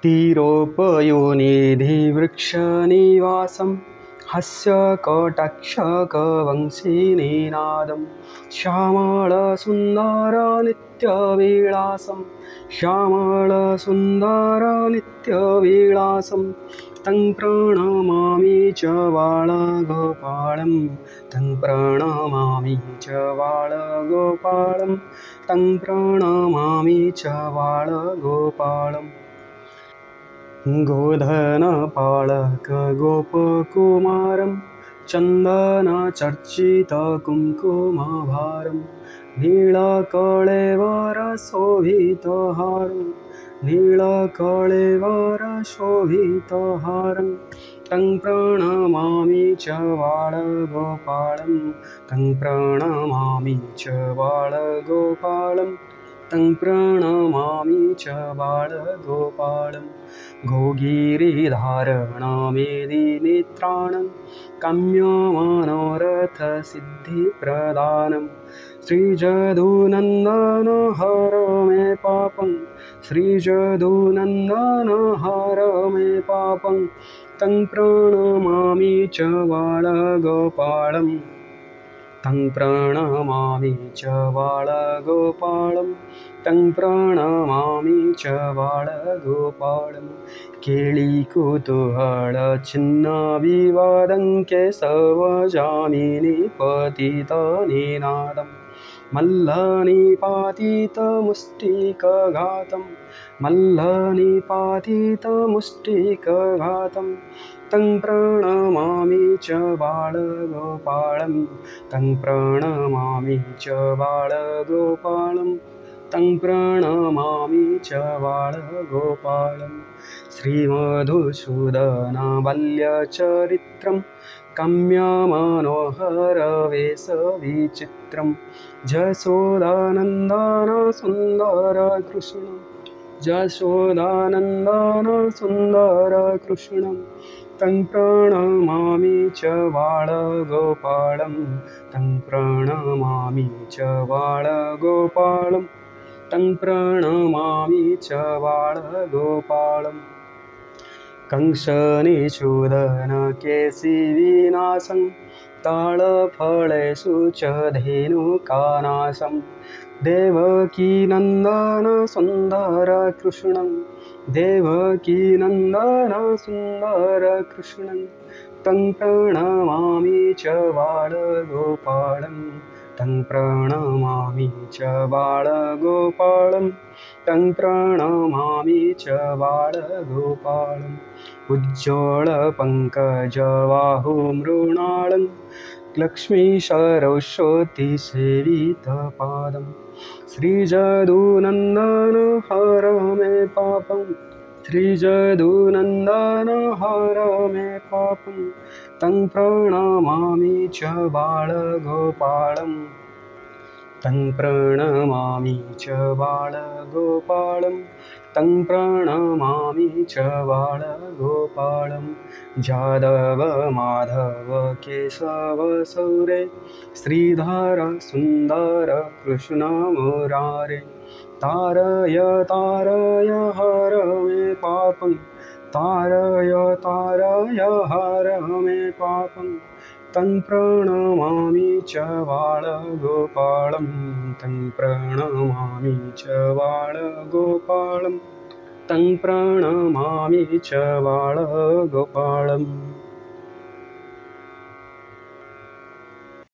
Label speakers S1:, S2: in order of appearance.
S1: धीरोपयोनिधिवृक्षनिवासं हास्यकटाक्षकवंशीनिनादं श्यामलसुन्दरनित्यविलासं श्यामलसुन्दरनित्यविलासं तं प्रणमामि च बालगोपालं तं प्रणमामि च बालगोपालं तं प्रणमामि च बालगोपालम् गोधनपालकगोपकुमारं चन्दनचर्चितकुङ्कुमभारं नीलकळेवरशोभितहारं नीलकळेवरशोभितहारं तं प्रणमामि च बालगोपालं तं प्रणमामि च बालगोपालं तं प्रणमामि च बालगोपालम् गोगिरिधारणमेदिनेत्राणं काम्यमनोरथसिद्धिप्रदानं श्रीजदुनन्दन हर मे पापं श्रीजदुनन्दन हर मे पापं तं प्रणमामि च बालगोपालं तं प्रणमामि च बालगोपालं तं प्रणमामि च बालगोपालं केळिकुतूहलछिन्नविवादं केशवजामिनीपतितनिनादं मल्लनिपातितमुष्टिकघातं मल्लनिपातितमुष्टिकघातं तं प्रणमामि च बालगोपालं तं प्रणमामि च बालगोपालं तं प्रणमामि च बालगोपालं श्रीमधुसूदनबाल्यचरित्रं काम्यमनोहरवेशविचित्रं जशोदानन्दन सुन्दरकृष्णं जशोदानन्दन सुन्दरकृष्णं तं प्रणमामि च बालगोपालं तं प्रणमामि च बालगोपालं तं प्रणमामि च बालगोपालम् कंसनिषूदनकेशिविनाशं ताळफलेषु च धेनुकानाशं देवकीनन्दन सुन्दरकृष्णं देवकीनन्दन सुन्दरकृष्णं तं प्रणमामि च बालगोपालं तं प्रणमामि च बालगोपालं तं प्रणमामि च बालगोपालम् उज्ज्वलपङ्कजबाहुमृणालं लक्ष्मीसरस्वतीसेवितपादं श्रीजदुनन्दन हर मे पापं श्रीजदुनन्दन हर मे पापं तं प्रणमामि च बालगोपालं तं प्रणमामि च बालगोपालं तं प्रणमामि च बालगोपालं जादव माधव केशव सौरे श्रीधर सुन्दर कृष्ण मुरारे तारय तारय हर मे पापं तारय तारय हर मे पापं तं प्रणमामि च बालगोपालं तं प्रणमामि च बालगोपालं तं प्रणमामि च बालगोपालम्।